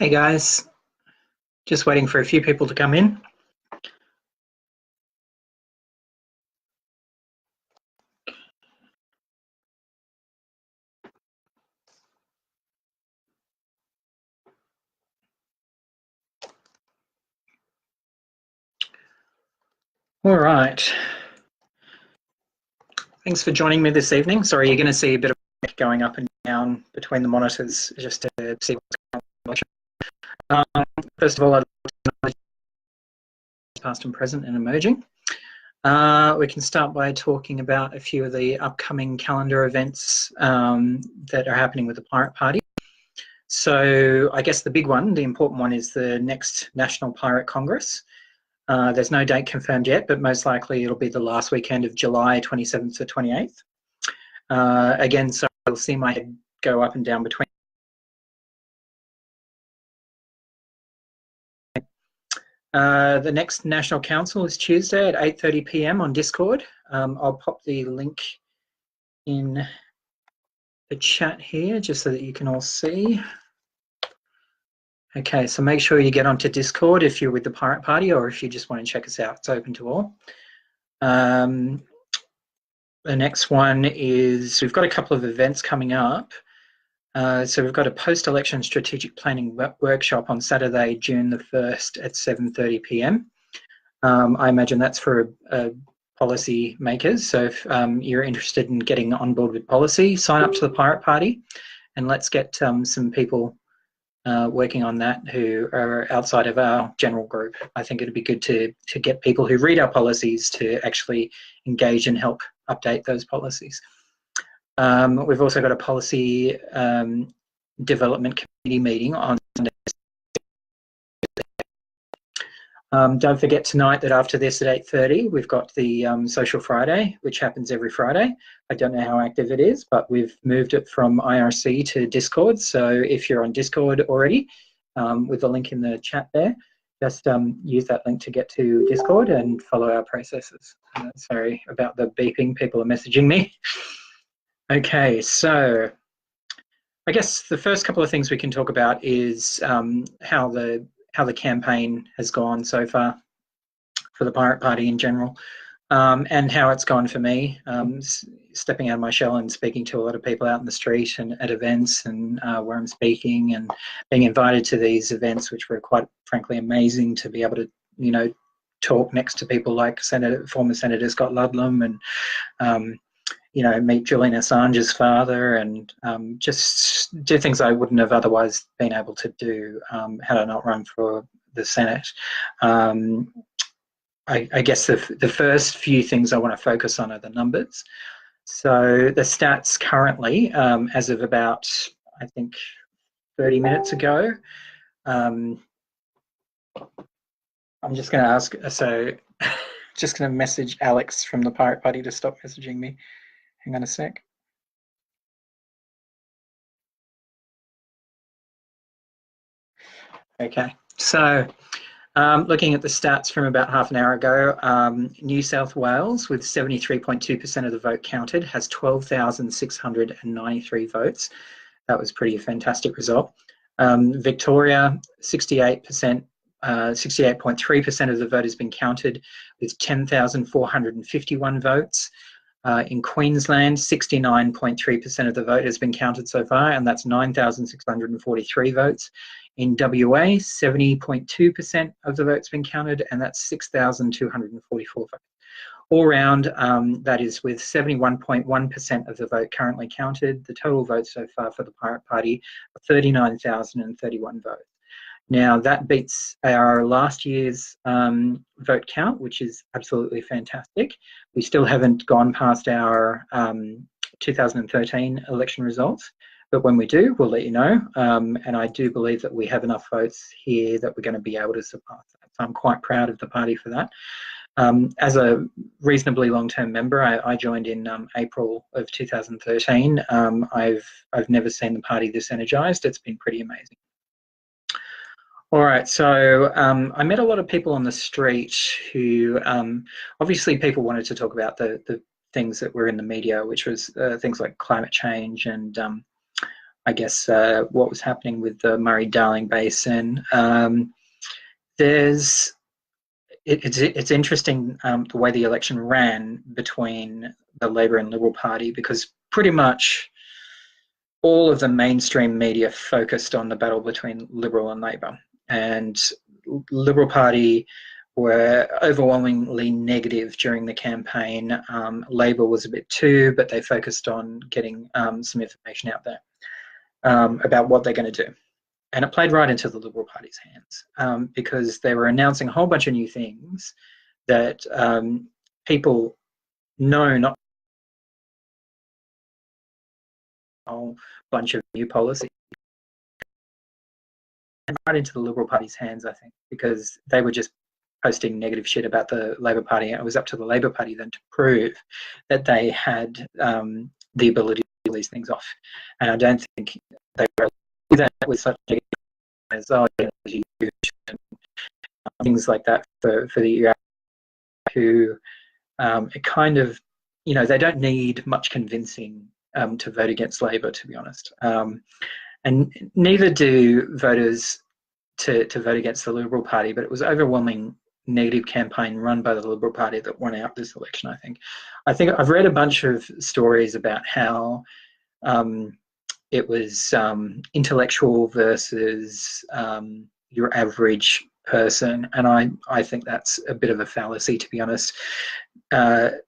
Hey guys, just waiting for a few people to come in. All right. Thanks for joining me this evening. Sorry, you're going to see a bit of going up and down between the monitors just to see what's going on. First of all, I'd like to acknowledge past and present and emerging. We can start by talking about a few of the upcoming calendar events that are happening with the Pirate Party. So I guess the big one, the important one, is the next National Pirate Congress. There's no date confirmed yet, but most likely it'll be the last weekend of July 27th to 28th. Again, so you'll see my head go up and down between. The next National Council is Tuesday at 8:30 p.m. on Discord. I'll pop the link in the chat here just so that you can all see. Okay, so make sure you get onto Discord if you're with the Pirate Party or if you just want to check us out. It's open to all. The next one is, we've got a couple of events coming up. So we've got a post-election strategic planning workshop on Saturday, June the 1st at 7:30 p.m. I imagine that's for policy makers. So if you're interested in getting on board with policy, sign up to the Pirate Party and let's get some people working on that who are outside of our general group. I think it'd be good to get people who read our policies to actually engage and help update those policies. We've also got a policy development committee meeting on Sunday. Don't forget tonight that after this at 8:30 we've got the Social Friday, which happens every Friday. I don't know how active it is, but we've moved it from IRC to Discord. So if you're on Discord already, with the link in the chat there, just use that link to get to Discord and follow our processes. Sorry about the beeping, people are messaging me. Okay, so I guess the first couple of things we can talk about is how the campaign has gone so far for the Pirate Party in general, and how it's gone for me, stepping out of my shell and speaking to a lot of people out in the street and at events and where I'm speaking and being invited to these events, which were quite frankly amazing to be able to, you know, talk next to people like former Senator Scott Ludlam and you know, meet Julian Assange's father and just do things I wouldn't have otherwise been able to do had I not run for the Senate. I guess the first few things I want to focus on are the numbers. So the stats currently, as of about, I think, 30 minutes ago, I'm just going to ask, so just going to message Alex from the Pirate Party to stop messaging me. Hang on a sec. Okay, so looking at the stats from about half an hour ago, New South Wales, with 73.2% of the vote counted, has 12,693 votes. That was pretty fantastic result. Victoria, 68.3% of the vote has been counted, with 10,451 votes. In Queensland, 69.3% of the vote has been counted so far, and that's 9,643 votes. In WA, 70.2% of the vote's been counted, and that's 6,244 votes. All round, that is with 71.1% of the vote currently counted. The total votes so far for the Pirate Party are 39,031 votes. Now, that beats our last year's vote count, which is absolutely fantastic. We still haven't gone past our 2013 election results, but when we do, we'll let you know. And I do believe that we have enough votes here that we're going to be able to surpass that. So I'm quite proud of the party for that. As a reasonably long-term member, I joined in April of 2013. I've never seen the party this energised. It's been pretty amazing. All right, so I met a lot of people on the street who, obviously people wanted to talk about the things that were in the media, which was things like climate change and I guess, what was happening with the Murray-Darling Basin. It's interesting the way the election ran between the Labor and Liberal Party, because pretty much all of the mainstream media focused on the battle between Liberal and Labor, and Liberal Party were overwhelmingly negative during the campaign. Labor was a bit too, but they focused on getting some information out there about what they're going to do. And it played right into the Liberal Party's hands, because they were announcing a whole bunch of new things that people know, not a whole bunch of new policies. And right into the Liberal Party's hands, I think, because they were just posting negative shit about the Labor Party. And it was up to the Labor Party then to prove that they had the ability to pull these things off. And I don't think they were with that with such negative as, oh, you know, and things like that for the EU, who it kind of, you know, they don't need much convincing to vote against Labor, to be honest. And neither do voters to vote against the Liberal Party, but it was overwhelming negative campaign run by the Liberal Party that won out this election, I think. I've read a bunch of stories about how it was intellectual versus your average person, and I think that's a bit of a fallacy, to be honest. The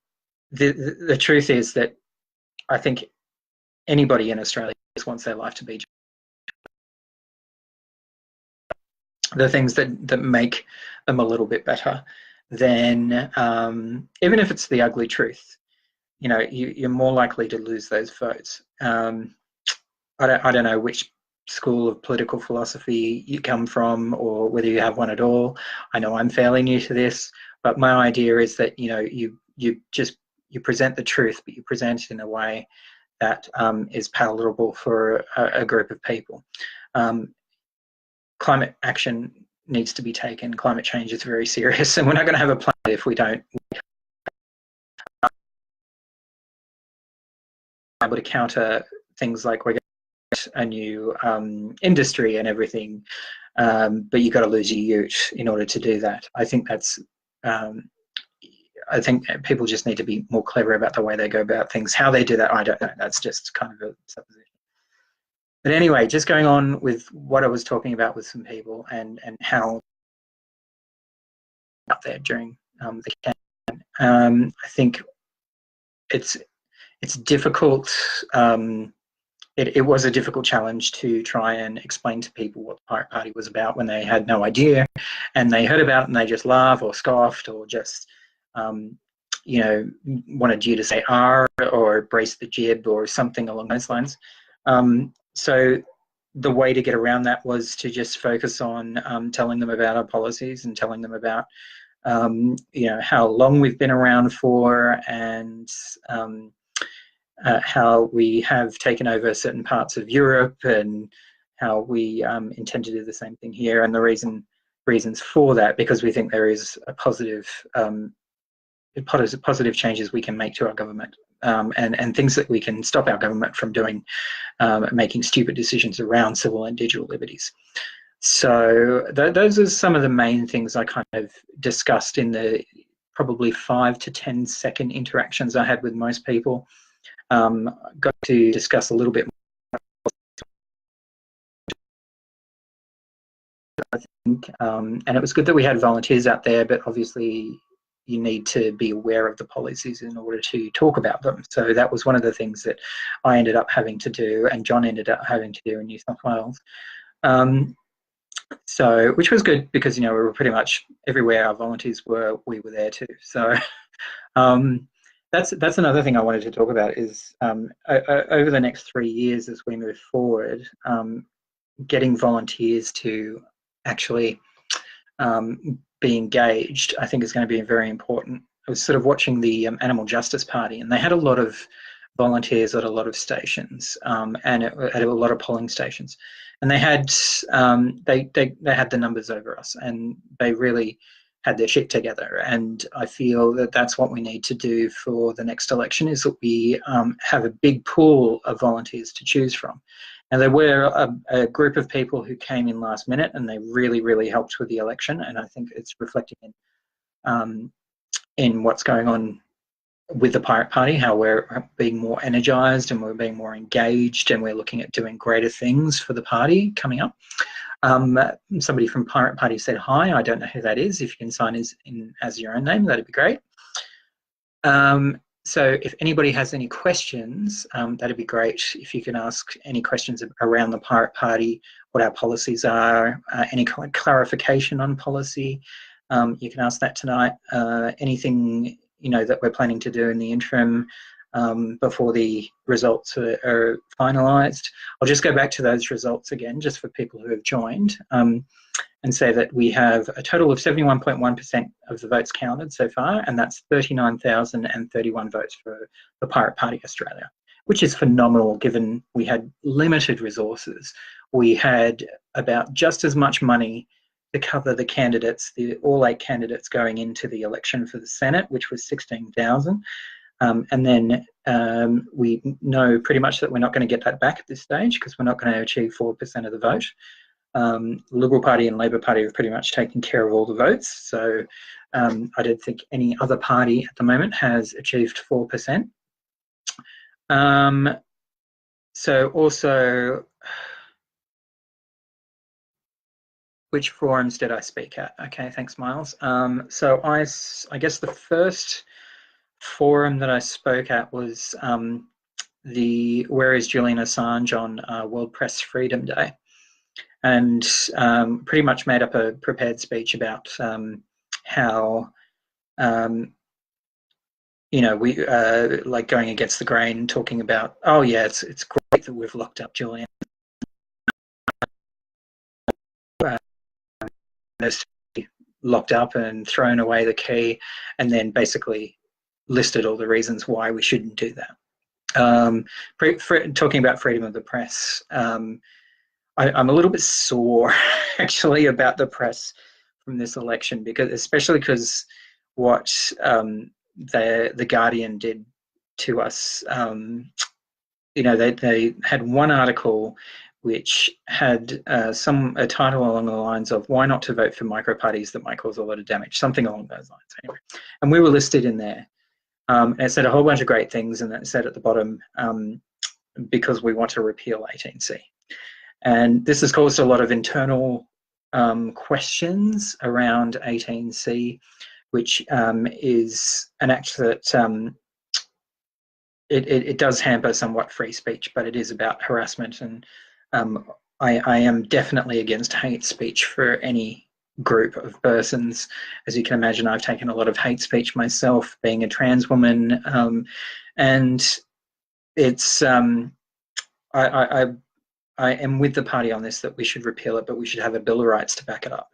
truth is that I think anybody in Australia just wants their life to be the things that make them a little bit better. Then even if it's the ugly truth, you know, you're more likely to lose those votes. I don't know which school of political philosophy you come from, or whether you have one at all. I know I'm fairly new to this, but my idea is that, you know, you present the truth, but you present it in a way that is palatable for a group of people. Climate action needs to be taken. Climate change is very serious, and we're not going to have a planet if we don't be able to counter things like we're going to get a new industry and everything, but you've got to lose your ute in order to do that. I think that's I think people just need to be more clever about the way they go about things. How they do that, I don't know. That's just kind of a supposition. But anyway, just going on with what I was talking about with some people and how out there during the campaign. I think it's difficult. It was a difficult challenge to try and explain to people what the Pirate Party was about when they had no idea, and they heard about it and they just laughed or scoffed or just you know, wanted you to say R or brace the jib or something along those lines. So the way to get around that was to just focus on telling them about our policies and telling them about you know, how long we've been around for, and how we have taken over certain parts of Europe, and how we intend to do the same thing here, and the reasons for that, because we think there is a positive changes we can make to our government, and things that we can stop our government from doing, making stupid decisions around civil and digital liberties. So those are some of the main things I kind of discussed in the probably 5 to 10 second interactions I had with most people. Got to discuss a little bit more, I think, and it was good that we had volunteers out there, but obviously you need to be aware of the policies in order to talk about them. So that was one of the things that I ended up having to do, and John ended up having to do in New South Wales. So, which was good, because, you know, we were pretty much everywhere our volunteers were, we were there too. So that's another thing I wanted to talk about is over the next 3 years as we move forward, getting volunteers to actually be engaged, I think, is going to be very important. I was sort of watching the Animal Justice Party, and they had a lot of volunteers at a lot of stations, and at a lot of polling stations, and they had they had the numbers over us, and they really had their shit together. And I feel that that's what we need to do for the next election, is that we have a big pool of volunteers to choose from. And there were a group of people who came in last minute, and they really, really helped with the election. And I think it's reflecting in what's going on with the Pirate Party, how we're being more energised and we're being more engaged, and we're looking at doing greater things for the party coming up. Somebody from Pirate Party said hi. I don't know who that is. If you can sign in as your own name, that'd be great. So if anybody has any questions, that'd be great. If you can ask any questions around the Pirate Party, what our policies are, any kind of clarification on policy, you can ask that tonight. Anything that we're planning to do in the interim before the results are finalised. I'll just go back to those results again, just for people who have joined, and say that we have a total of 71.1% of the votes counted so far, and that's 39,031 votes for the Pirate Party Australia, which is phenomenal given we had limited resources. We had about just as much money to cover the candidates, all 8 candidates going into the election for the Senate, which was 16,000. And then we know pretty much that we're not going to get that back at this stage because we're not going to achieve 4% of the vote. The Liberal Party and Labor Party have pretty much taken care of all the votes. So I don't think any other party at the moment has achieved 4%. So also, which forums did I speak at? Okay, thanks, Miles. So I guess the first forum that I spoke at was the Where is Julian Assange on World Press Freedom Day, and pretty much made up a prepared speech about how we like going against the grain, talking about, oh yeah, it's great that we've locked up Julian. Locked up and thrown away the key, and then basically listed all the reasons why we shouldn't do that. Talking about freedom of the press, I'm a little bit sore actually about the press from this election, especially because what the Guardian did to us. They had one article which had a title along the lines of "Why not to vote for micro parties that might cause a lot of damage," something along those lines. Anyway, and we were listed in there. And it said a whole bunch of great things, and it said at the bottom, because we want to repeal 18C. And this has caused a lot of internal questions around 18C, which is an act that it does hamper somewhat free speech, but it is about harassment. And I am definitely against hate speech for any group of persons. As you can imagine, I've taken a lot of hate speech myself, being a trans woman, and it's I am with the party on this, that we should repeal it, but we should have a Bill of Rights to back it up,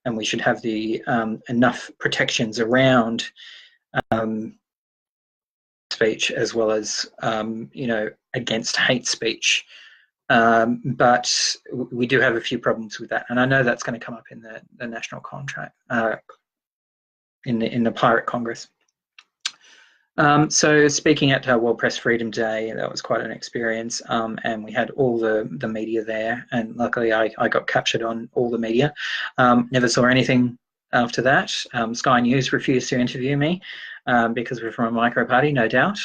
and we should have the enough protections around speech as well as against hate speech. But we do have a few problems with that, and I know that's going to come up in the national contract in the Pirate Congress. So speaking at World Press Freedom Day, that was quite an experience, and we had all the media there, and luckily I got captured on all the media. Never saw anything after that. Sky News refused to interview me because we're from a micro party, no doubt.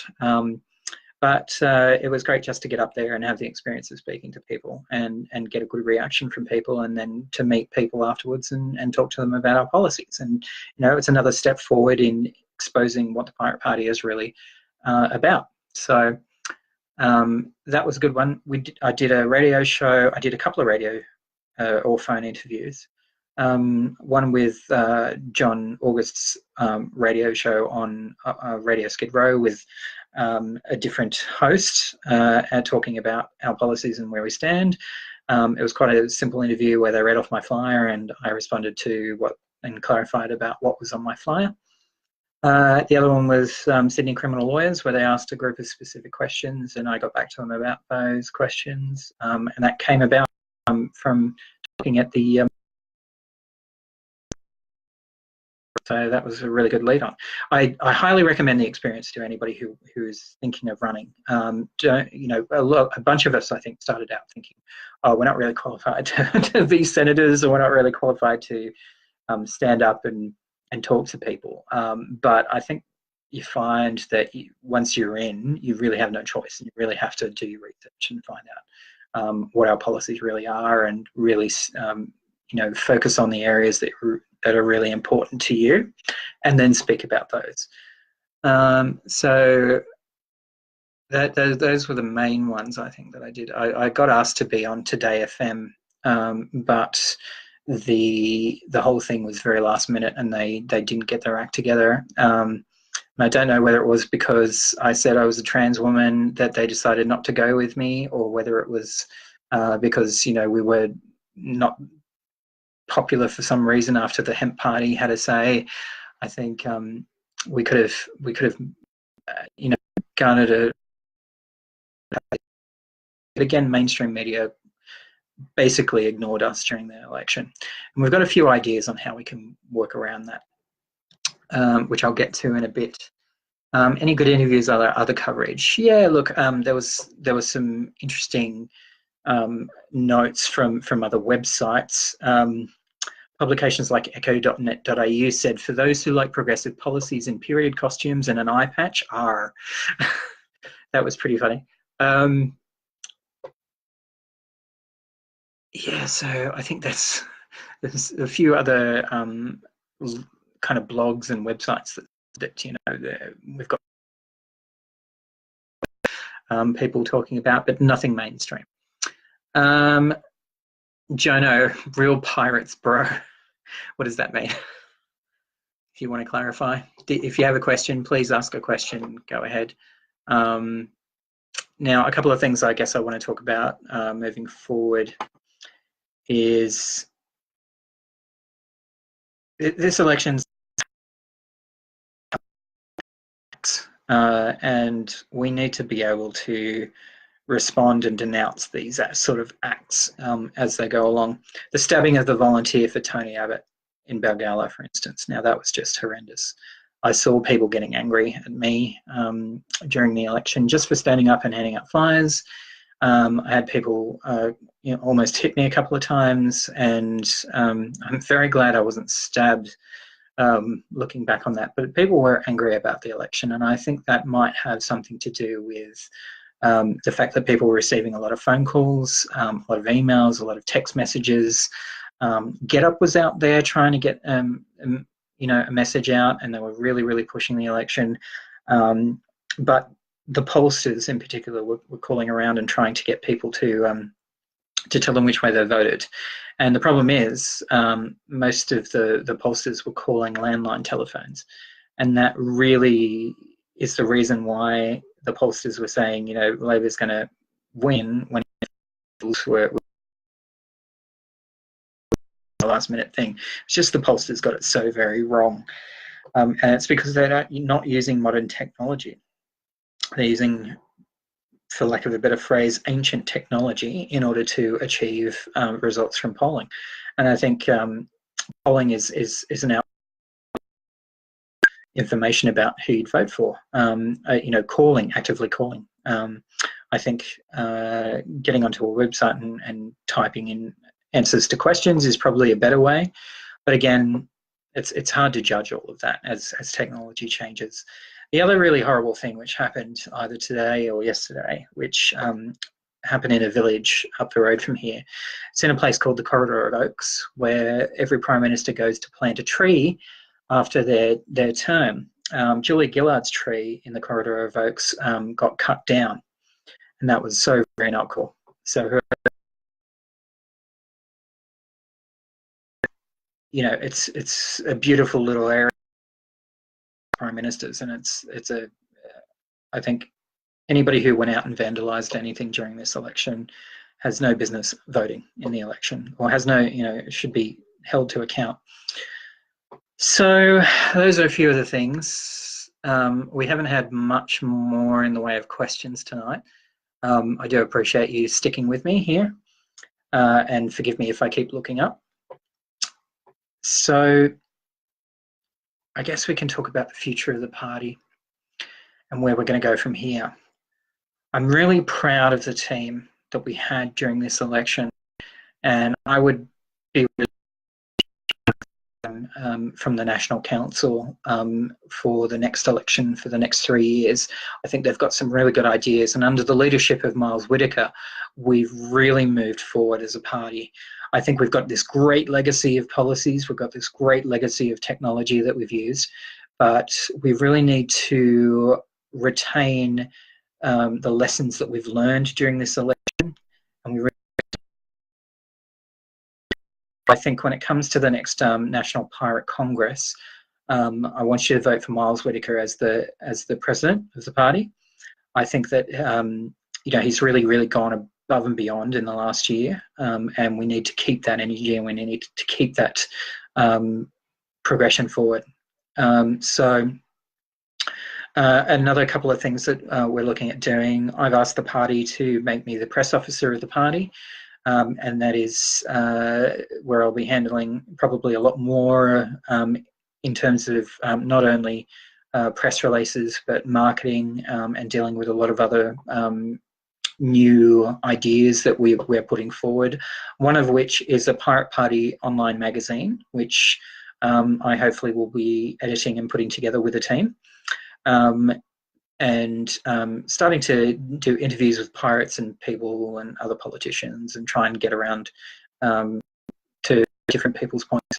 But it was great just to get up there and have the experience of speaking to people and get a good reaction from people, and then to meet people afterwards and talk to them about our policies. And it's another step forward in exposing what the Pirate Party is really about. So that was a good one. I did a radio show. I did a couple of radio or phone interviews. One with John August's radio show on Radio Skid Row with a different host talking about our policies and where we stand. It was quite a simple interview where they read off my flyer and I responded to and clarified about what was on my flyer. The other one was Sydney Criminal Lawyers, where they asked a group of specific questions and I got back to them about those questions. And that came about from looking at the So that was a really good lead on. I highly recommend the experience to anybody who is thinking of running. You know, a bunch of us, I think, started out thinking, oh, we're not really qualified to be senators, or we're not really qualified to stand up and talk to people. But I think you find that once you're in, you really have no choice, and you really have to do your research and find out what our policies really are, and really you know, focus on the areas that are really important to you, and then speak about those. So those were the main ones, I think, that I did. I got asked to be on Today FM, but the whole thing was very last minute, and they didn't get their act together. And I don't know whether it was because I said I was a trans woman that they decided not to go with me, or whether it was because, you know, we were not popular for some reason after the hemp party had a say. I think we could have you know, garnered a. But again, mainstream media basically ignored us during the election, and we've got a few ideas on how we can work around that, which I'll get to in a bit. Any good interviews, other coverage? Yeah, look, there was some interesting notes from other websites. Publications like echo.net.au said, for those who like progressive policies in period costumes and an eye patch, are. That was pretty funny. Yeah, so I think there's a few other kind of blogs and websites that you know, we've got people talking about, but nothing mainstream. Jono, real pirates, bro. What does that mean? If you want to clarify. If you have a question, please ask a question. Go ahead. Now, a couple of things I guess I want to talk about moving forward is this election's and we need to be able to respond and denounce these sort of acts as they go along. The stabbing of the volunteer for Tony Abbott in Balgowlah, for instance. Now, that was just horrendous. I saw people getting angry at me during the election just for standing up and handing out flyers. I had people you know, almost hit me a couple of times, and I'm very glad I wasn't stabbed looking back on that. But people were angry about the election, and I think that might have something to do with the fact that people were receiving a lot of phone calls, a lot of emails, a lot of text messages. GetUp was out there trying to get you know, a message out, and they were really, really pushing the election. But the pollsters in particular were calling around and trying to get people to tell them which way they voted. And the problem is most of the pollsters were calling landline telephones, and that really is the reason why the pollsters were saying, you know, Labor's going to win, when were the last minute thing. It's just the pollsters got it so very wrong, and it's because they're not using modern technology. They're using, for lack of a better phrase, ancient technology in order to achieve results from polling. And I think polling is an out information about who you'd vote for. You know, actively calling. I think getting onto a website and typing in answers to questions is probably a better way. But again, it's hard to judge all of that as technology changes. The other really horrible thing which happened either today or yesterday, which happened in a village up the road from here, it's in a place called the Corridor of Oaks, where every Prime Minister goes to plant a tree after their term. Julia Gillard's tree in the Corridor of Oaks got cut down, and that was so very not cool. So you know, it's a beautiful little area, Prime Ministers, and it's a I think anybody who went out and vandalised anything during this election has no business voting in the election, or has no, you know, should be held to account. So those are a few of the things. We haven't had much more in the way of questions tonight. I do appreciate you sticking with me here, and forgive me if I keep looking up. So I guess we can talk about the future of the party and where we're going to go from here. I'm really proud of the team that we had during this election, and I would be from the National Council for the next election for the next 3 years. I think they've got some really good ideas, and under the leadership of Miles Whittaker, we've really moved forward as a party. I think we've got this great legacy of policies, we've got this great legacy of technology that we've used, but we really need to retain the lessons that we've learned during this election, and we I think when it comes to the next National Pirate Congress, I want you to vote for Miles Whittaker as the president of the party. I think that he's really gone above and beyond in the last year, and we need to keep that energy and we need to keep that progression forward. Another couple of things that we're looking at doing. I've asked the party to make me the press officer of the party. And that is where I'll be handling probably a lot more in terms of not only press releases, but marketing and dealing with a lot of other new ideas that we're putting forward. One of which is a Pirate Party online magazine, which I hopefully will be editing and putting together with a team. And starting to do interviews with pirates and people and other politicians and try and get around to different people's points.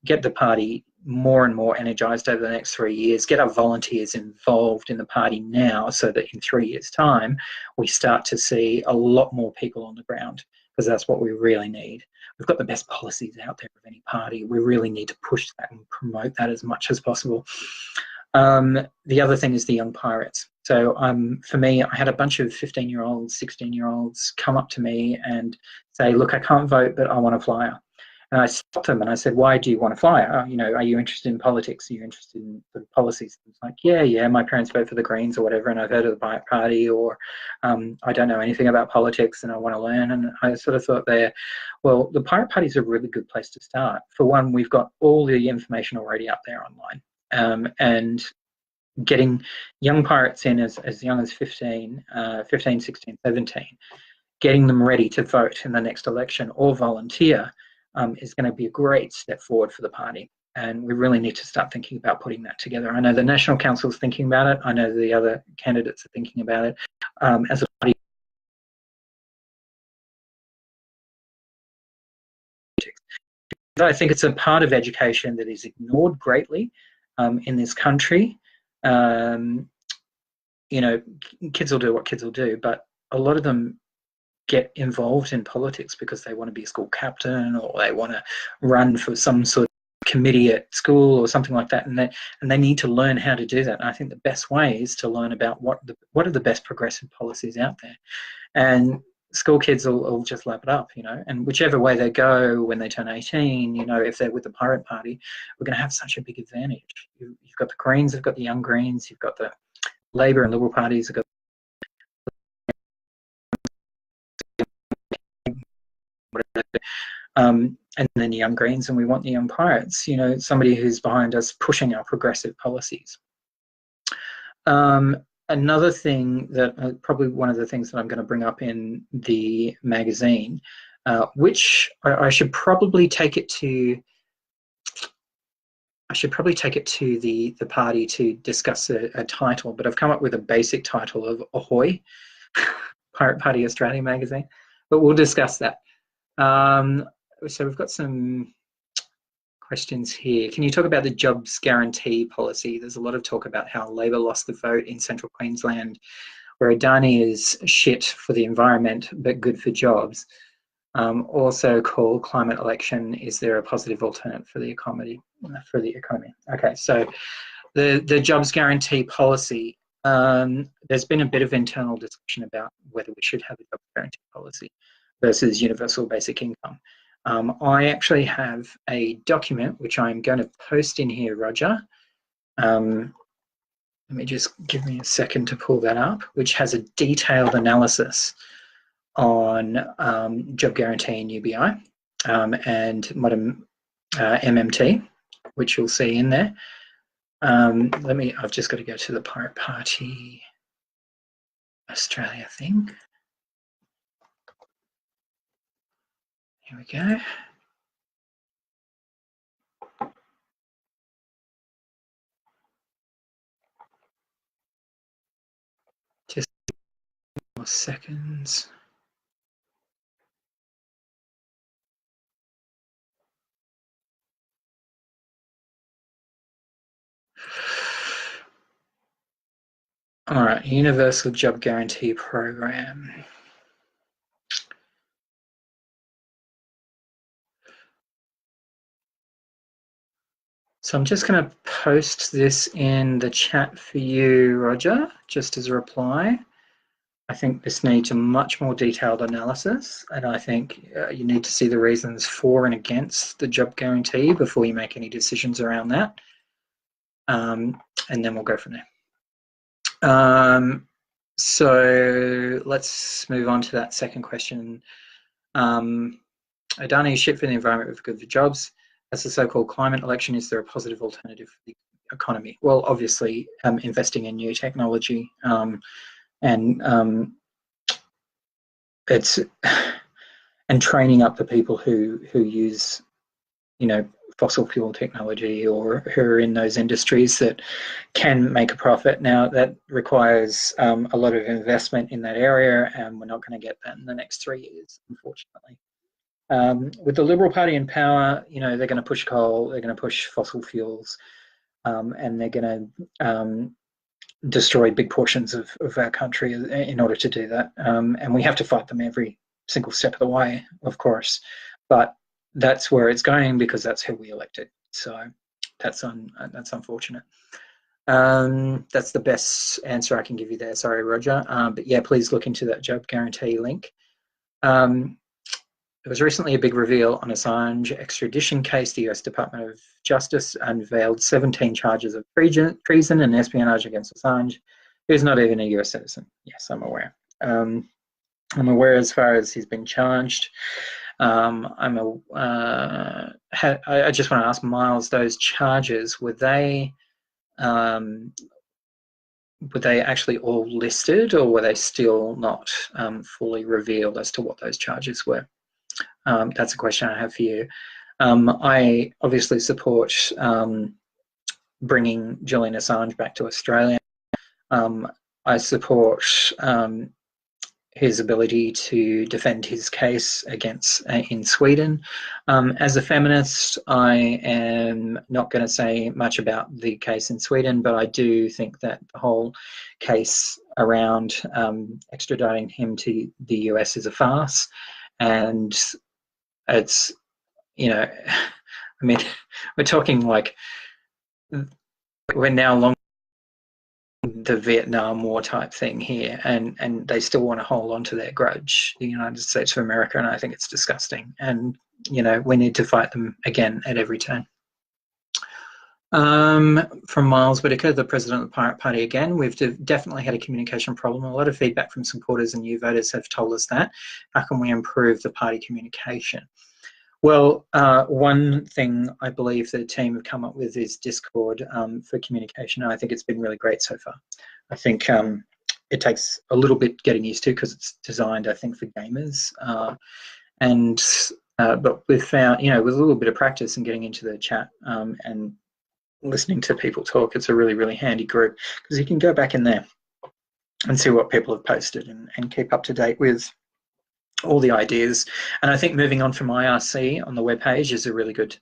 Get the party more and more energised over the next 3 years, get our volunteers involved in the party now so that in 3 years' time we start to see a lot more people on the ground, because that's what we really need. We've got the best policies out there of any party. We really need to push that and promote that as much as possible. The other thing is the young pirates. So for me, I had a bunch of 15-year-olds, 16-year-olds come up to me and say, look, I can't vote, but I want a flyer. And I stopped them and I said, why do you want a flyer? Are you interested in politics? Are you interested in the policies? It's like, yeah, my parents vote for the Greens or whatever, and I've heard of the Pirate Party, or I don't know anything about politics and I want to learn. And I sort of thought there, well, the Pirate Party is a really good place to start. For one, we've got all the information already up there online. And getting young pirates in as young as 15, 16, 17, getting them ready to vote in the next election or volunteer is going to be a great step forward for the party. And we really need to start thinking about putting that together. I know the National Council is thinking about it. I know the other candidates are thinking about it. As a party, I think it's a part of education that is ignored greatly in this country. Kids will do what kids will do, but a lot of them get involved in politics because they want to be a school captain or they want to run for some sort of committee at school or something like that, and they need to learn how to do that. And I think the best way is to learn about what are the best progressive policies out there, and school kids will just lap it up, and whichever way they go when they turn 18, if they're with the Pirate Party, we're going to have such a big advantage. You've got the Greens, you've got the Young Greens, you've got the Labor and Liberal parties, you've got and then the Young Greens, and we want the Young Pirates, somebody who's behind us pushing our progressive policies. Another thing that probably one of the things that I'm going to bring up in the magazine, which I should probably take it to the party to discuss a title, but I've come up with a basic title of Ahoy, Pirate Party Australia magazine, but we'll discuss that. So we've got some questions here. Can you talk about the jobs guarantee policy? There's a lot of talk about how Labor lost the vote in central Queensland, where Adani is shit for the environment but good for jobs. Also called climate election. Is there a positive alternate for the economy? Okay, so the jobs guarantee policy. There's been a bit of internal discussion about whether we should have a jobs guarantee policy versus universal basic income. I actually have a document which I'm going to post in here, Roger. Let me just give me a second to pull that up, which has a detailed analysis on job guarantee and UBI and MMT, which you'll see in there. I've just got to go to the Pirate Party Australia thing. Here we go. Just more seconds. All right, Universal Job Guarantee Program. So I'm just going to post this in the chat for you, Roger, just as a reply. I think this needs a much more detailed analysis, and I think you need to see the reasons for and against the job guarantee before you make any decisions around that. And then we'll go from there. So let's move on to that second question. Adani is shit for the environment with good for jobs. As the so-called climate election, is there a positive alternative for the economy? Well, obviously, investing in new technology it's and training up the people who use, fossil fuel technology or who are in those industries that can make a profit. Now that requires a lot of investment in that area, and we're not going to get that in the next 3 years, unfortunately. With the Liberal Party in power, they're going to push coal, they're going to push fossil fuels, and they're going to destroy big portions of our country in order to do that. And we have to fight them every single step of the way, of course. But that's where it's going because that's who we elected. So that's unfortunate. That's the best answer I can give you there. Sorry, Roger. But yeah, please look into that job guarantee link. There was recently a big reveal on Assange extradition case. The US Department of Justice unveiled 17 charges of treason and espionage against Assange, who's not even a US citizen. Yes, I'm aware. I'm aware as far as he's been charged. I just want to ask Miles, those charges, were they actually all listed, or were they still not fully revealed as to what those charges were? That's a question I have for you. I obviously support bringing Julian Assange back to Australia. I support his ability to defend his case in Sweden. As a feminist, I am not going to say much about the case in Sweden, but I do think that the whole case around extraditing him to the US is a farce, and it's, I mean, we're talking like we're now long the Vietnam War type thing here, and they still want to hold on to their grudge, the United States of America, and I think it's disgusting. And we need to fight them again at every turn. From Miles Whitaker, the president of the Pirate Party again, we've definitely had a communication problem. A lot of feedback from supporters and new voters have told us that. How can we improve the party communication? Well, one thing I believe the team have come up with is Discord for communication, and I think it's been really great so far. I think it takes a little bit getting used to because it's designed, I think, for gamers. But we've found, with a little bit of practice and getting into the chat and listening to people talk, it's a really, really handy group because you can go back in there and see what people have posted and keep up to date with all the ideas. And I think moving on from IRC on the webpage is a really good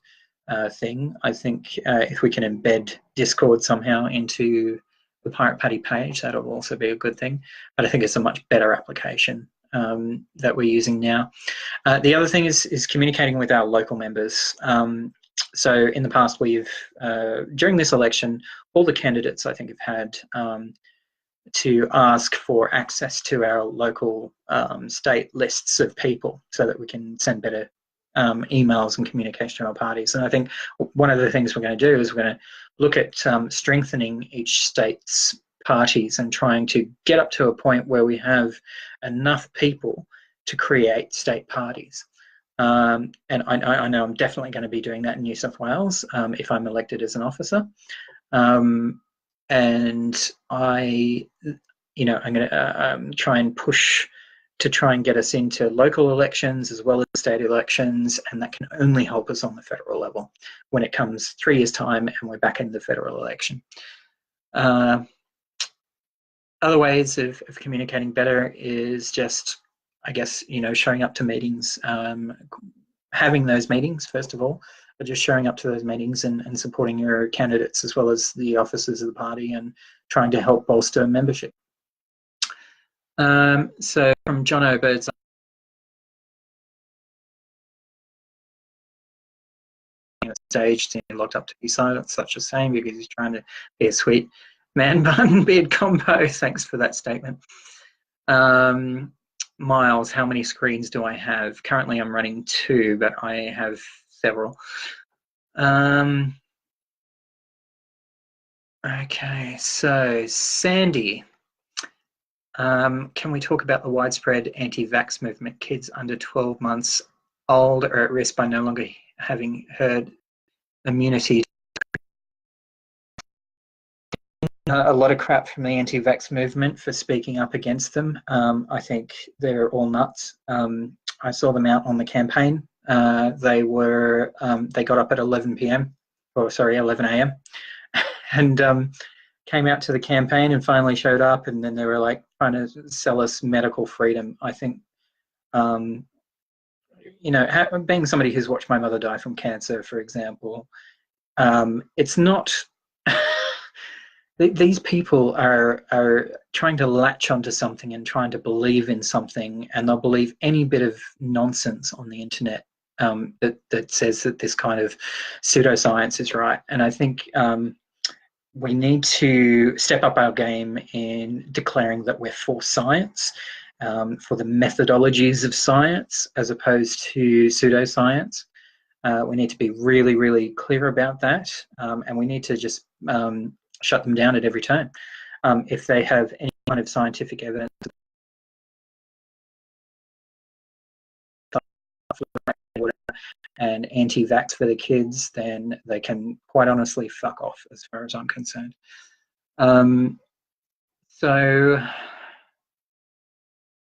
thing. I think if we can embed Discord somehow into the Pirate Party page, that'll also be a good thing. But I think it's a much better application that we're using now. The other thing is communicating with our local members. So in the past, during this election, all the candidates I think have had to ask for access to our local state lists of people so that we can send better emails and communication to our parties. And I think one of the things we're going to do is we're going to look at strengthening each state's parties and trying to get up to a point where we have enough people to create state parties. And I know I'm definitely going to be doing that in New South Wales if I'm elected as an officer. And I'm going to try and push to try and get us into local elections as well as state elections, and that can only help us on the federal level when it comes 3 years' time and we're back in the federal election. Other ways of communicating better is just, I guess, showing up to meetings, having those meetings, first of all, but just showing up to those meetings and supporting your candidates as well as the officers of the party and trying to help bolster membership. So from John O'Birds, stage locked up to be silent, such a shame because he's trying to be a sweet man bun beard combo. Thanks for that statement. Miles, how many screens do I have? Currently I'm running 2, but I have several. Okay, so Sandy, can we talk about the widespread anti-vax movement? Kids under 12 months old are at risk by no longer having herd immunity. A lot of crap from the anti-vax movement for speaking up against them. I think they're all nuts. I saw them out on the campaign. They got up at 11 a.m. and came out to the campaign and finally showed up, and then they were like trying to sell us medical freedom. I think, being somebody who's watched my mother die from cancer, for example, it's not... These people are trying to latch onto something and trying to believe in something, and they'll believe any bit of nonsense on the internet that says that this kind of pseudoscience is right. And I think we need to step up our game in declaring that we're for science, for the methodologies of science as opposed to pseudoscience. We need to be really, really clear about that, and we need to just shut them down at every turn. If they have any kind of scientific evidence and anti-vax for the kids, then they can quite honestly fuck off, as far as I'm concerned. So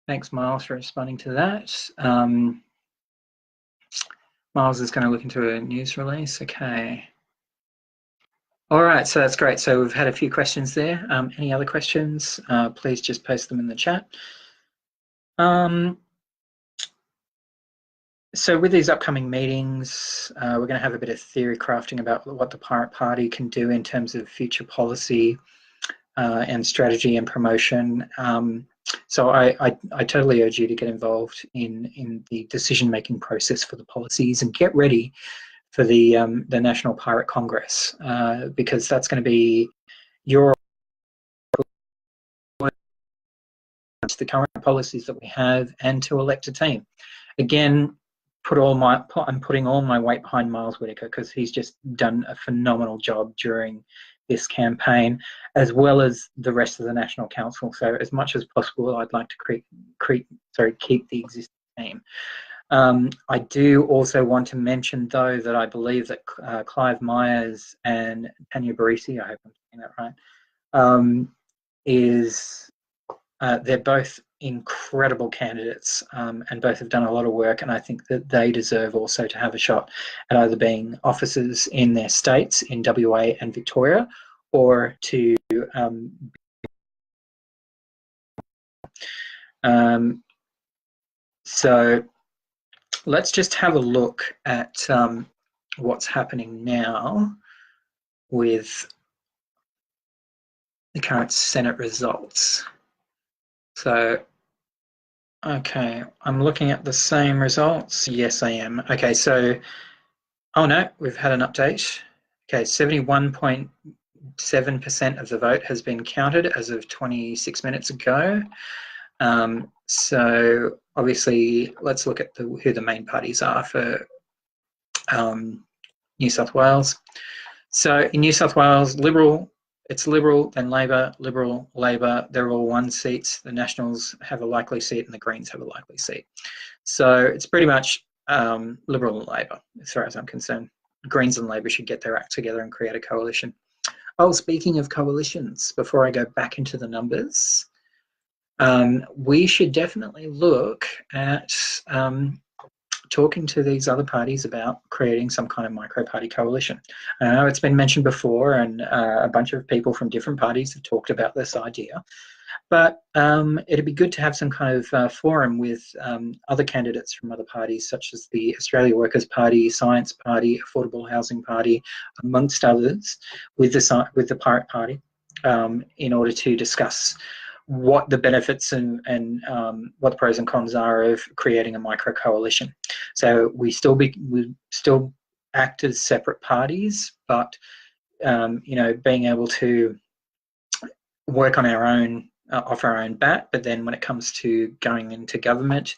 thanks, Miles, for responding to that. Miles is going to look into a news release. Okay. All right, so that's great. So we've had a few questions there. Any other questions? Please just post them in the chat. So with these upcoming meetings, we're going to have a bit of theory crafting about what the Pirate Party can do in terms of future policy and strategy and promotion. So I totally urge you to get involved in the decision-making process for the policies and get ready for the National Pirate Congress, because that's going to be your the current policies that we have and to elect a team. Again, I'm putting all my weight behind Miles Whittaker because he's just done a phenomenal job during this campaign, as well as the rest of the National Council. So as much as possible, I'd like to keep the existing team. I do also want to mention, though, that I believe that Clive Myers and Tanya Barisi, I hope I'm saying that right, they're both incredible candidates, and both have done a lot of work, and I think that they deserve also to have a shot at either being officers in their states, in WA and Victoria, or to so let's just have a look at what's happening now with the current Senate results. So, okay, I'm looking at the same results. Yes, I am. Okay, so, oh no, we've had an update. Okay, 71.7% of the vote has been counted as of 26 minutes ago. So obviously, let's look at who the main parties are for New South Wales. So in New South Wales, it's Liberal, then Labor, Liberal, Labor. They're all 1 seats. The Nationals have a likely seat and the Greens have a likely seat. So it's pretty much Liberal and Labor, as far as I'm concerned. Greens and Labor should get their act together and create a coalition. Oh, speaking of coalitions, before I go back into the numbers, we should definitely look at talking to these other parties about creating some kind of micro-party coalition. I know it's been mentioned before, and a bunch of people from different parties have talked about this idea. But it'd be good to have some kind of forum with other candidates from other parties, such as the Australia Workers' Party, Science Party, Affordable Housing Party, amongst others, with the Pirate Party, in order to discuss what the benefits and what the pros and cons are of creating a micro coalition. So we still act as separate parties, but being able to work on our own, off our own bat, but then when it comes to going into government,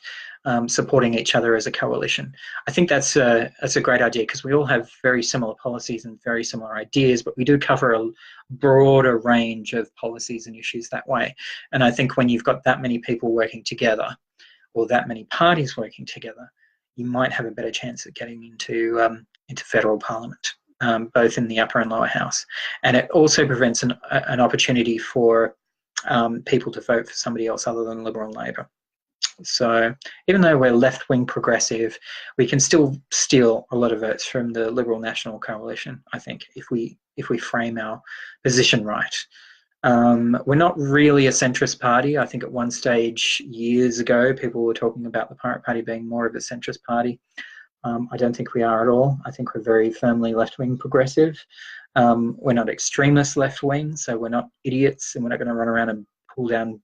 supporting each other as a coalition. I think that's a great idea, because we all have very similar policies and very similar ideas, but we do cover a broader range of policies and issues that way. And I think when you've got that many people working together, or that many parties working together, you might have a better chance of getting into federal parliament, both in the upper and lower house. And it also prevents an opportunity for people to vote for somebody else other than Liberal and Labor. So even though we're left-wing progressive, we can still steal a lot of votes from the Liberal National Coalition, I think, if we frame our position right. We're not really a centrist party. I think at one stage years ago, people were talking about the Pirate Party being more of a centrist party. I don't think we are at all. I think we're very firmly left-wing progressive. We're not extremist left-wing, so we're not idiots, and we're not going to run around and pull down,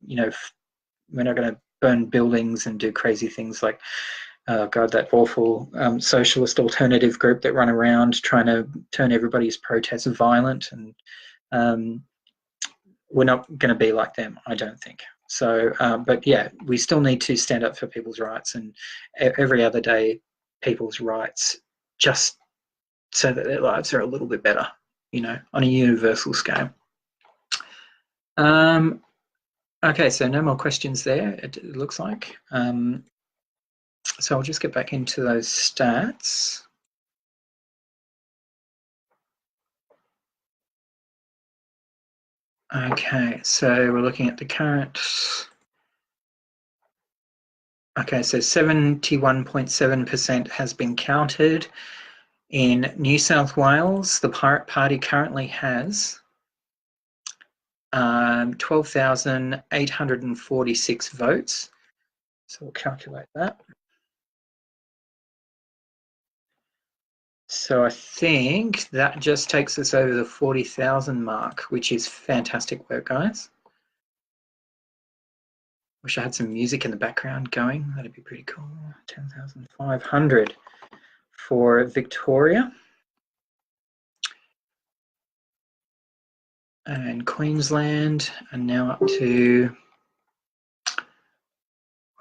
we're not going to burn buildings and do crazy things like, oh God, that awful socialist alternative group that run around trying to turn everybody's protests violent. And we're not going to be like them, I don't think. So, but yeah, we still need to stand up for people's rights, and every other day, people's rights, just so that their lives are a little bit better, on a universal scale. Okay, so no more questions there, it looks like. So I'll just get back into those stats. Okay, so we're looking at the current. Okay, so 71.7% has been counted. In New South Wales, the Pirate Party currently has 12,846 votes. So we'll calculate that. So I think that just takes us over the 40,000 mark, which is fantastic work, guys. Wish I had some music in the background going. That'd be pretty cool. 10,500 for Victoria. And Queensland are now up to,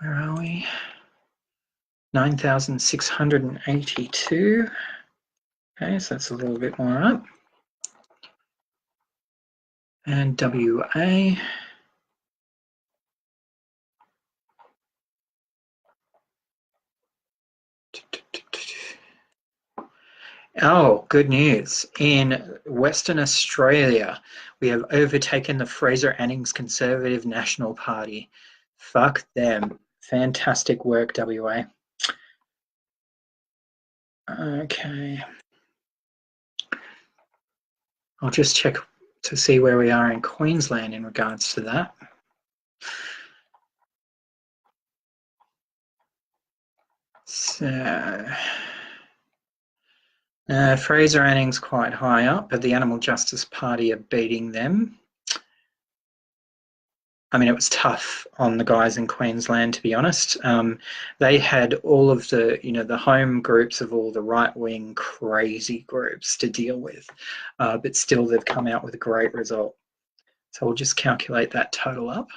where are we? 9,682. Okay, so that's a little bit more up. And WA. Oh, good news. In Western Australia, we have overtaken the Fraser-Anning's Conservative National Party. Fuck them. Fantastic work, WA. Okay. I'll just check to see where we are in Queensland in regards to that. So, Fraser-Anning's quite high up, but the Animal Justice Party are beating them. I mean, it was tough on the guys in Queensland, to be honest. They had all of the, the home groups of all the right-wing crazy groups to deal with, but still they've come out with a great result. So we'll just calculate that total up.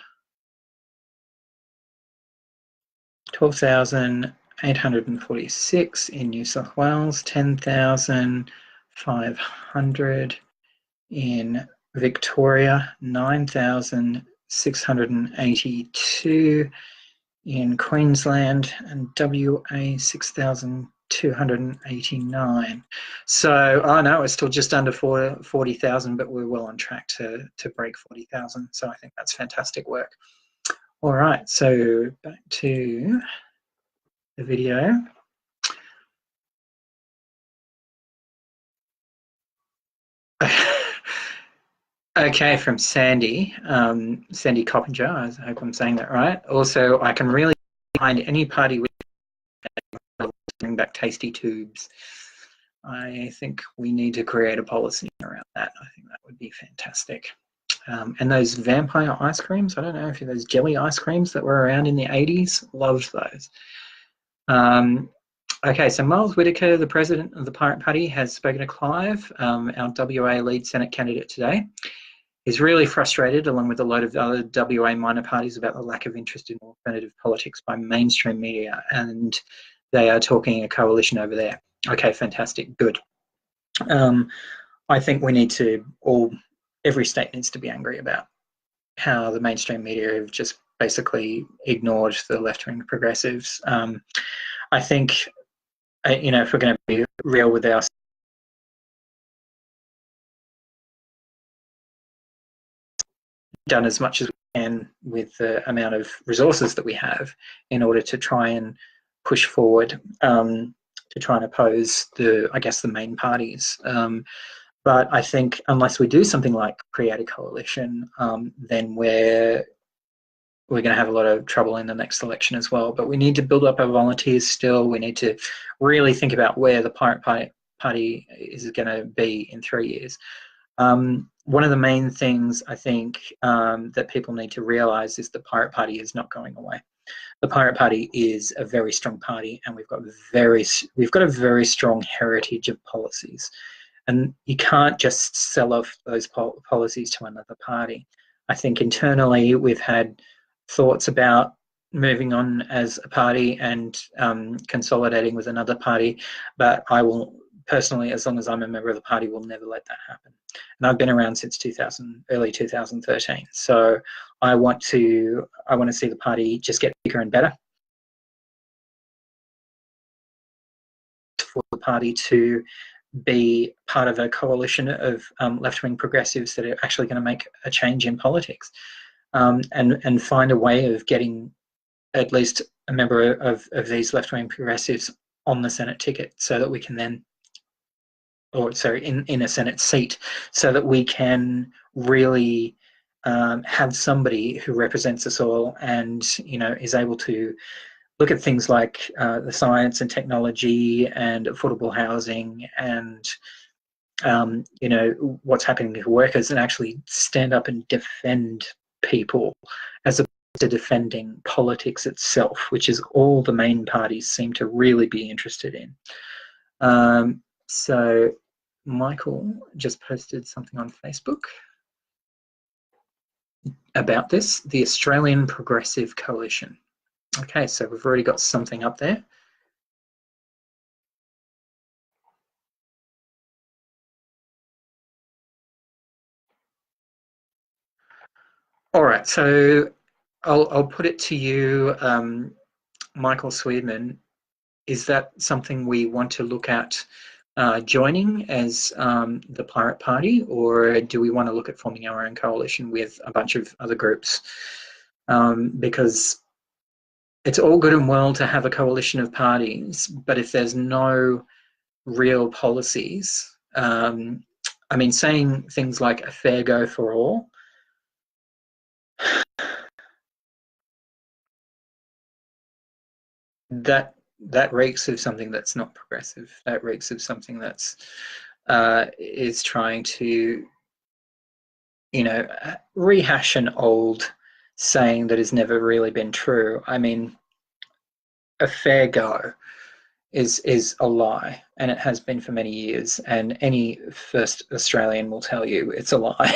12,846 in New South Wales, 10,500 in Victoria, 9,682 in Queensland, and WA 6,289. So, oh no, we're still just under 40,000, but we're well on track to break 40,000. So I think that's fantastic work. All right, so back to the video. Okay, from Sandy, Sandy Coppinger, I hope I'm saying that right. Also, I can really find any party with bring back tasty tubes. I think we need to create a policy around that. I think that would be fantastic. And those vampire ice creams, I don't know if those jelly ice creams that were around in the 80s, loved those. Okay, so Miles Whittaker, the president of the Pirate Party, has spoken to Clive, our WA lead Senate candidate today. He's really frustrated, along with a load of other WA minor parties, about the lack of interest in alternative politics by mainstream media, and they are talking a coalition over there. Okay, fantastic, good. I think we need to every state needs to be angry about how the mainstream media have just basically ignored the left-wing progressives. I think, if we're going to be real with ourselves, done as much as we can with the amount of resources that we have in order to try and push forward to try and oppose the main parties. But I think unless we do something like create a coalition, then we're going to have a lot of trouble in the next election as well. But we need to build up our volunteers still. We need to really think about where the Pirate Party is going to be in 3 years. One of the main things I think that people need to realise is the Pirate Party is not going away. The Pirate Party is a very strong party, and we've got a very strong heritage of policies, and you can't just sell off those policies to another party. I think internally we've had thoughts about moving on as a party and consolidating with another party, but I will personally, as long as I'm a member of the party, will never let that happen. And I've been around since early 2013. So I want to see the party just get bigger and better. For the party to be part of a coalition of left-wing progressives that are actually going to make a change in politics, and find a way of getting at least a member of these left-wing progressives on the Senate ticket, so that we can then, in a Senate seat, so that we can really have somebody who represents us all and is able to look at things like the science and technology and affordable housing and what's happening to workers, and actually stand up and defend people as opposed to defending politics itself, which is all the main parties seem to really be interested in. So Michael just posted something on Facebook about this, the Australian Progressive Coalition. Okay, so we've already got something up there. All right, so I'll put it to you, Michael Swedman. Is that something we want to look at joining as the Pirate Party, or do we want to look at forming our own coalition with a bunch of other groups? Because it's all good and well to have a coalition of parties, but if there's no real policies, saying things like a fair go for all, that reeks of something that's not progressive. That reeks of something that's is trying to, rehash an old saying that has never really been true. I mean, a fair go is a lie, and it has been for many years, and any first Australian will tell you it's a lie.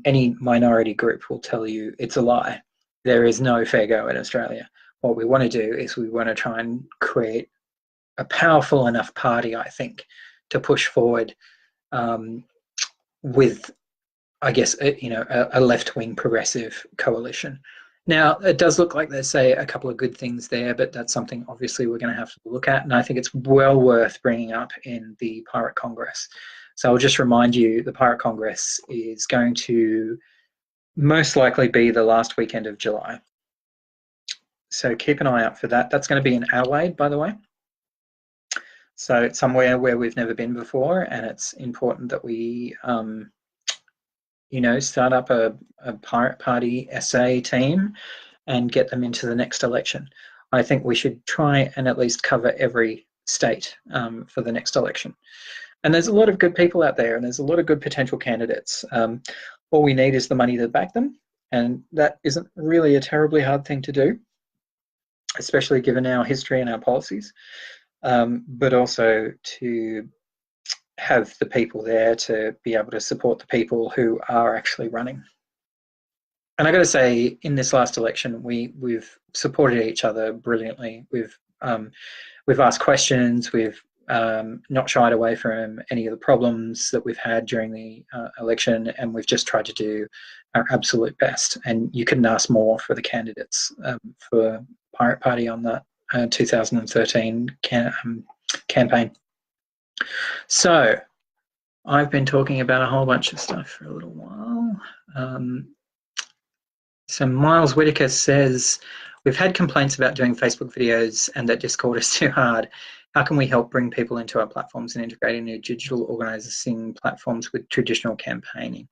Any minority group will tell you it's a lie. There is no fair go in Australia. What we want to do is we want to try and create a powerful enough party, I think, to push forward with, I guess, a left-wing progressive coalition. Now, it does look like they say a couple of good things there, but that's something obviously we're going to have to look at. And I think it's well worth bringing up in the Pirate Congress. So I'll just remind you, the Pirate Congress is going to most likely be the last weekend of July. So keep an eye out for that. That's going to be in Adelaide, by the way. So it's somewhere where we've never been before, and it's important that we, start up a Pirate Party SA team and get them into the next election. I think we should try and at least cover every state for the next election. And there's a lot of good people out there, and there's a lot of good potential candidates. All we need is the money to back them, and that isn't really a terribly hard thing to do, especially given our history and our policies, but also to have the people there to be able to support the people who are actually running. And I got to say, in this last election, we've supported each other brilliantly. We've asked questions. We've not shied away from any of the problems that we've had during the election, and we've just tried to do our absolute best. And you couldn't ask more for the candidates for Pirate Party on that 2013 campaign. So I've been talking about a whole bunch of stuff for a little while. So Miles Whitaker says, we've had complaints about doing Facebook videos and that Discord is too hard. How can we help bring people into our platforms and integrating new digital organizing platforms with traditional campaigning?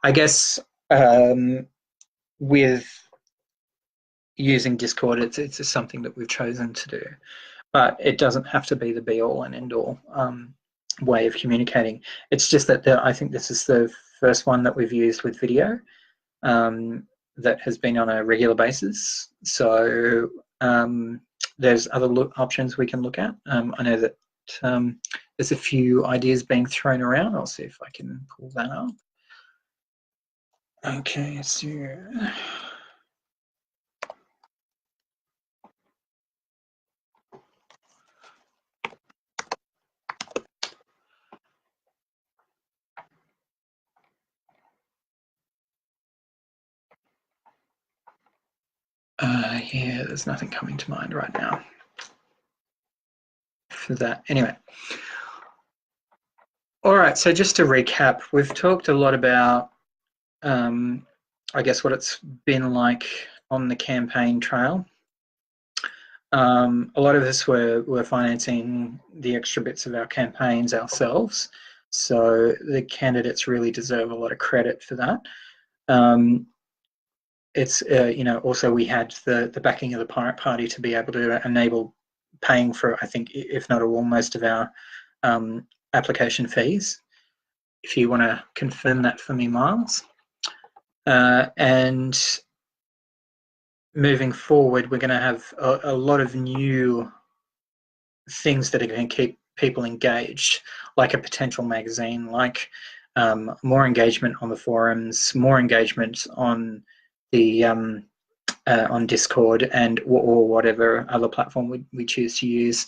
I guess with using Discord, it's something that we've chosen to do, but it doesn't have to be the be-all and end-all way of communicating. It's just that I think this is the first one that we've used with video that has been on a regular basis. So there's other options we can look at. I know that there's a few ideas being thrown around. I'll see if I can pull that up. Okay, so yeah, there's nothing coming to mind right now for that. Anyway. All right, so just to recap, we've talked a lot about, I guess, what it's been like on the campaign trail. A lot of us were financing the extra bits of our campaigns ourselves, so the candidates really deserve a lot of credit for that. It's also we had the backing of the Pirate Party to be able to enable paying for, I think, if not all, most of our application fees. If you want to confirm that for me, Miles. And moving forward, we're going to have a lot of new things that are going to keep people engaged, like a potential magazine, like more engagement on the forums, more engagement on the on Discord and or whatever other platform we choose to use.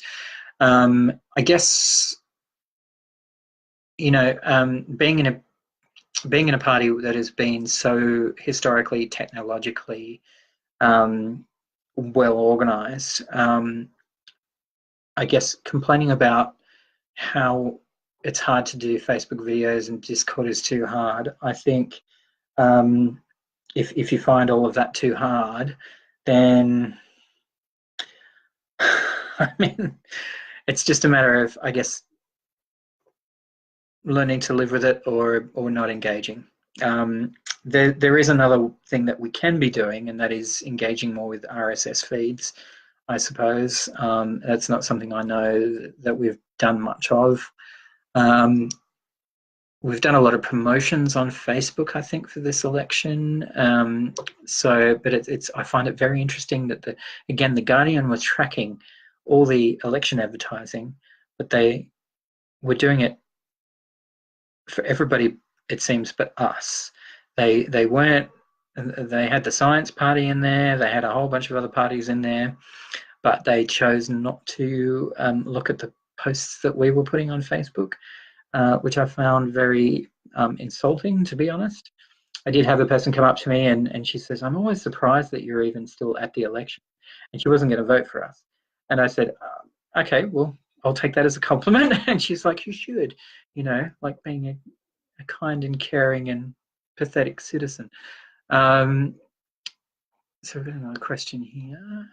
I guess, being in a party that has been so historically, technologically well organized, I guess complaining about how it's hard to do Facebook videos and Discord is too hard, I think if you find all of that too hard, then I mean, it's just a matter of, I guess, learning to live with it or not engaging. There is another thing that we can be doing, and that is engaging more with RSS feeds, I suppose. That's not something I know that we've done much of. We've done a lot of promotions on Facebook, I think, for this election. But I find it very interesting that the Guardian was tracking all the election advertising, but they were doing it for everybody, it seems, but us. They weren't. They had the Science Party in there. They had a whole bunch of other parties in there, but they chose not to look at the posts that we were putting on Facebook, which I found very insulting, to be honest. I did have a person come up to me and she says, I'm always surprised that you're even still at the election. And she wasn't going to vote for us. And I said, okay, well, I'll take that as a compliment. And she's like, you should, like being a kind and caring and pathetic citizen. So we've got another question here.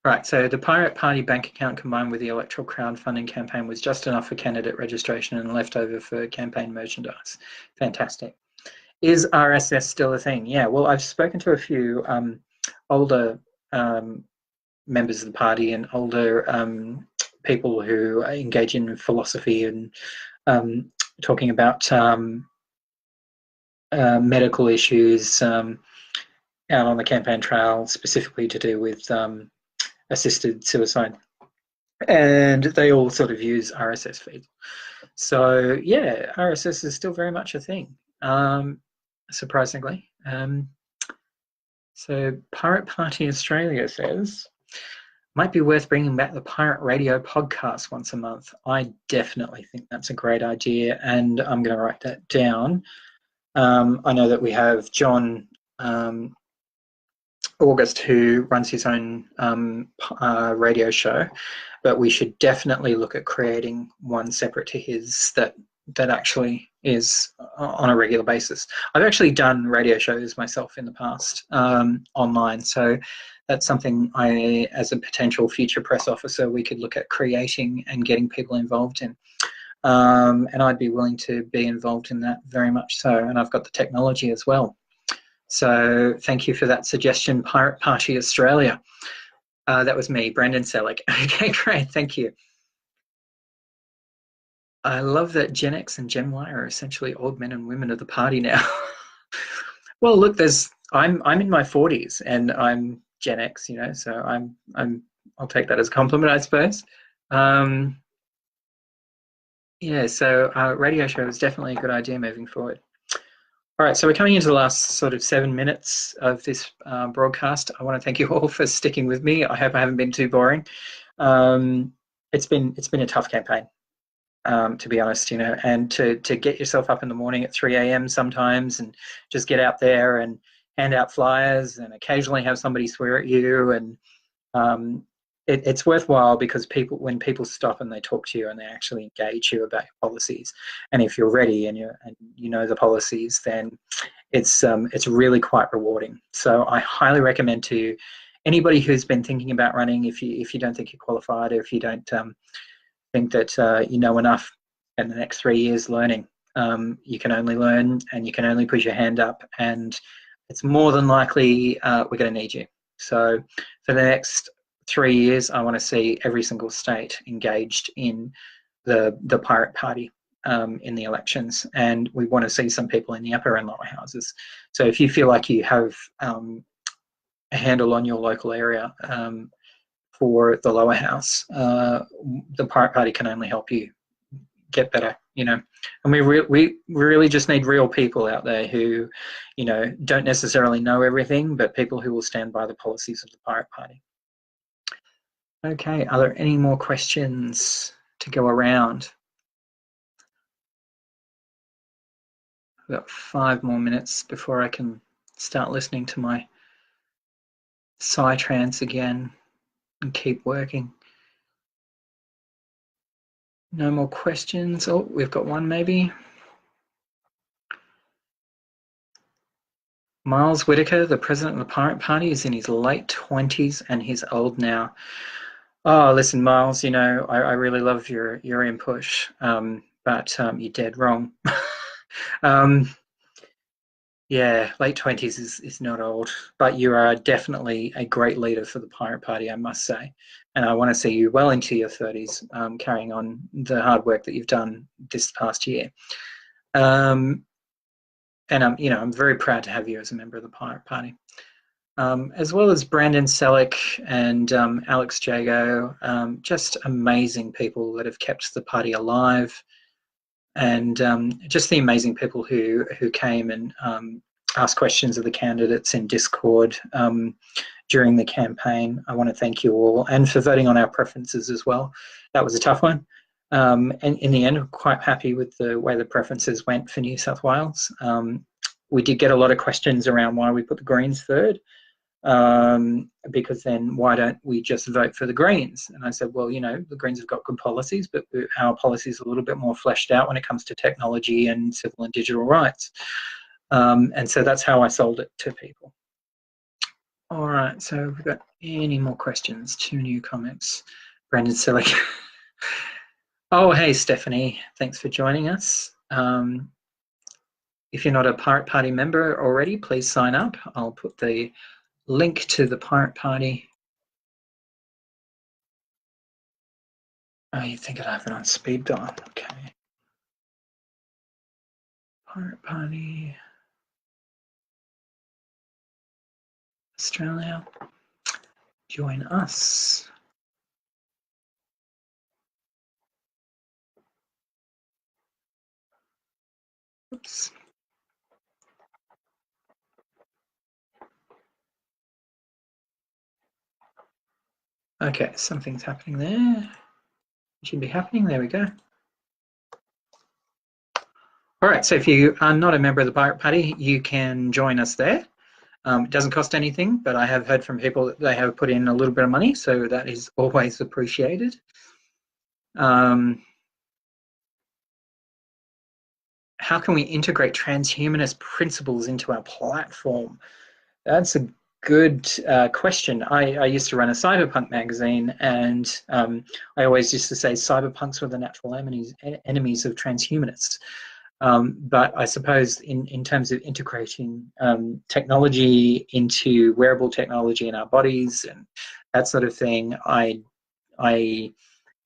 Right, so the Pirate Party bank account combined with the electoral crowdfunding campaign was just enough for candidate registration and left over for campaign merchandise. Fantastic. Is RSS still a thing? Yeah, well, I've spoken to a few older members of the party and older people who engage in philosophy and talking about medical issues out on the campaign trail, specifically to do with assisted suicide. And they all sort of use RSS feeds. So, yeah, RSS is still very much a thing, surprisingly. So Pirate Party Australia says, might be worth bringing back the Pirate Radio podcast once a month. I definitely think that's a great idea, and I'm going to write that down. I know that we have John August who runs his own radio show, but we should definitely look at creating one separate to his that actually is on a regular basis. I've actually done radio shows myself in the past online, so that's something I, as a potential future press officer, we could look at creating and getting people involved in. And I'd be willing to be involved in that very much so, and I've got the technology as well. So thank you for that suggestion, Pirate Party Australia. That was me, Brandon Selleck. Okay, great, thank you. I love that Gen X and Gen Y are essentially old men and women of the party now. Well, look, I'm in my 40s and I'm Gen X, so I'll take that as a compliment, I suppose. Yeah, so radio show is definitely a good idea moving forward. All right, so we're coming into the last sort of 7 minutes of this broadcast. I want to thank you all for sticking with me. I hope I haven't been too boring. It's been a tough campaign, to be honest, and to get yourself up in the morning at 3 a.m. sometimes and just get out there and hand out flyers and occasionally have somebody swear at you, and it's worthwhile because when people stop and they talk to you and they actually engage you about your policies, and if you're ready and you know the policies, then it's really quite rewarding. So I highly recommend to anybody who's been thinking about running, if you don't think you're qualified, or if you don't think that you know enough in the next 3 years learning, you can only learn and you can only put your hand up, and it's more than likely we're going to need you. So for the next 3 years, I want to see every single state engaged in the Pirate Party in the elections, and we want to see some people in the upper and lower houses. So if you feel like you have a handle on your local area for the lower house, the Pirate Party can only help you get better, and we really just need real people out there who, don't necessarily know everything, but people who will stand by the policies of the Pirate Party. Okay, are there any more questions to go around? I've got 5 more minutes before I can start listening to my psytrance again and keep working. No more questions. Oh, we've got one maybe. Miles Whitaker, the president of the Pirate Party, is in his late 20s and he's old now. Oh, listen, Miles, I really love your input, but you're dead wrong. Yeah, late 20s is not old, but you are definitely a great leader for the Pirate Party, I must say. And I want to see you well into your 30s, carrying on the hard work that you've done this past year. And I'm very proud to have you as a member of the Pirate Party. As well as Brandon Selleck and Alex Jago, just amazing people that have kept the party alive, and just the amazing people who came and asked questions of the candidates in Discord during the campaign. I want to thank you all, and for voting on our preferences as well. That was a tough one. And in the end, I'm quite happy with the way the preferences went for New South Wales. We did get a lot of questions around why we put the Greens third, because then why don't we just vote for the Greens? And I said, well, you know, the Greens have got good policies, but our policies are a little bit more fleshed out when it comes to technology and civil and digital rights. And so that's how I sold it to people. All right, so have we got any more questions? 2 new comments. Brandon Silic. Oh, hey, Stephanie. Thanks for joining us. If you're not a Pirate Party member already, please sign up. I'll put the link to the Pirate Party. Oh, you think I'd have it on speed dial? Okay. Pirate Party Australia. Join us. Oops. Okay, something's happening there. It should be happening. There we go. All right, so if you are not a member of the Pirate Party, you can join us there. It doesn't cost anything, but I have heard from people that they have put in a little bit of money, so that is always appreciated. How can we integrate transhumanist principles into our platform? That's a good question. I used to run a cyberpunk magazine, and I always used to say cyberpunks were the natural enemies of transhumanists. But I suppose in terms of integrating technology into wearable technology in our bodies and that sort of thing, I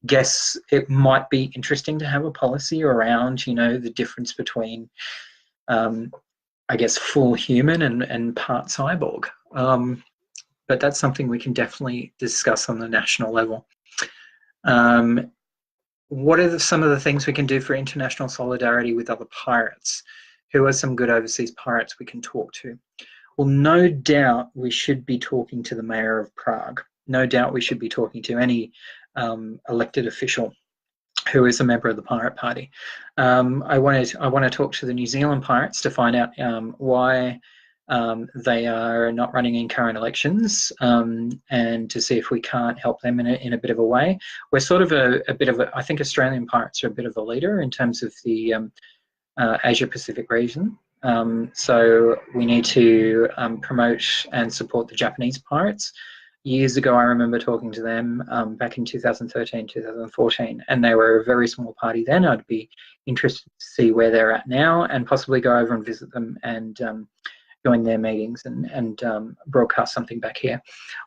guess it might be interesting to have a policy around, you know, the difference between, I guess, full human and part cyborg. But that's something we can definitely discuss on the national level. What are some of the things we can do for international solidarity with other pirates? Who are some good overseas pirates we can talk to? Well, no doubt we should be talking to the Mayor of Prague. No doubt we should be talking to any elected official who is a member of the Pirate Party. I want to talk to the New Zealand pirates to find out why they are not running in current elections, and to see if we can't help them in a bit of a way. We're sort of a bit of a, I think Australian pirates are a bit of a leader in terms of the Asia Pacific region. So we need to promote and support the Japanese pirates. Years ago, I remember talking to them back in 2013, 2014, and they were a very small party then. I'd be interested to see where they're at now and possibly go over and visit them and join their meetings and broadcast something back here.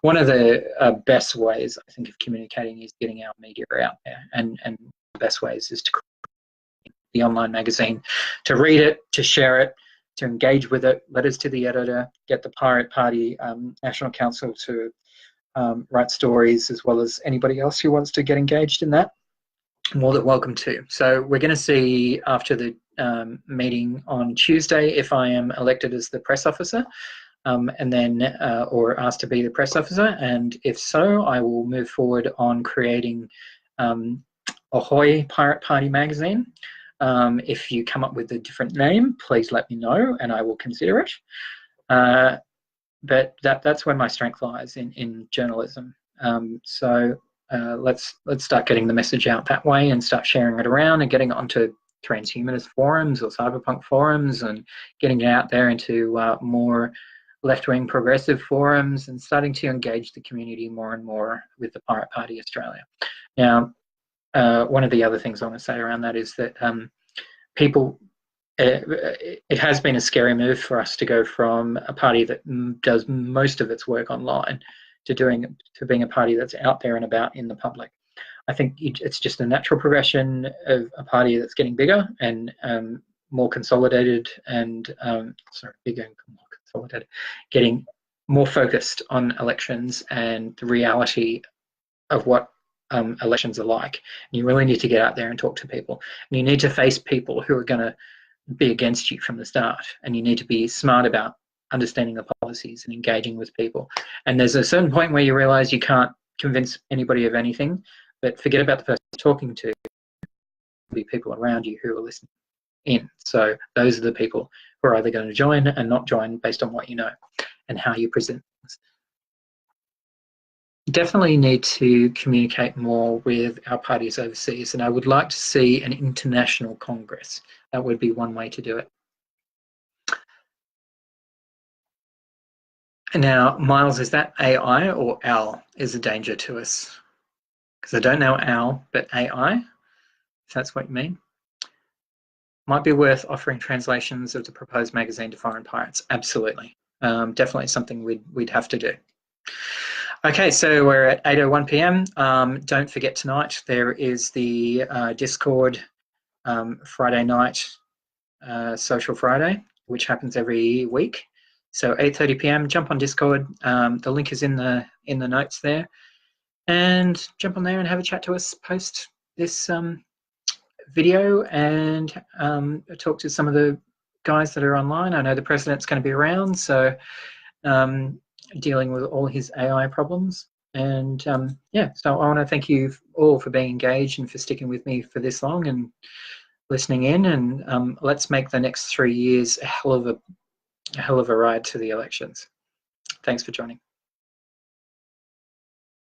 One of the best ways, I think, of communicating is getting our media out there, and the best ways is to create the online magazine, to read it, to share it, to engage with it, letters to the editor, get the Pirate Party National Council to write stories, as well as anybody else who wants to get engaged in that. More than welcome to. So we're going to see after the meeting on Tuesday if I am elected as the press officer, and then or asked to be the press officer, and if so, I will move forward on creating Ahoy Pirate Party magazine. If you come up with a different name, please let me know and I will consider it. But that's where my strength lies, in journalism. So let's start getting the message out that way and start sharing it around and getting it onto transhumanist forums or cyberpunk forums and getting it out there into more left-wing progressive forums and starting to engage the community more and more with the Pirate Party Australia. Now, one of the other things I want to say around that is that people, it has been a scary move for us to go from a party that does most of its work online to being a party that's out there and about in the public. I think it's just a natural progression of a party that's getting bigger and more consolidated and bigger and more consolidated, getting more focused on elections and the reality of what elections are like. And you really need to get out there and talk to people. And you need to face people who are going to be against you from the start, and you need to be smart about understanding the policies and engaging with people. And there's a certain point where you realize you can't convince anybody of anything, but forget about the person you're talking to be people around you who are listening in. So those are the people who are either going to join and not join based on what you know and how you present things. Definitely need to communicate more with our parties overseas, and I would like to see an international congress. That would be one way to do it. Now, Miles, is that AI or OWL is a danger to us? Because I don't know OWL, but AI, if that's what you mean. Might be worth offering translations of the proposed magazine to foreign pirates. Absolutely. Definitely something we'd have to do. Okay, so we're at 8:01 p.m. Don't forget tonight there is the Discord Friday night Social Friday, which happens every week. So 8:30 p.m. Jump on Discord. The link is in the notes there, and jump on there and have a chat to us post this video and talk to some of the guys that are online. I know the president's going to be around, so dealing with all his AI problems. And yeah, so I want to thank you all for being engaged and for sticking with me for this long and listening in. And let's make the next 3 years a hell of a ride to the elections. Thanks for joining.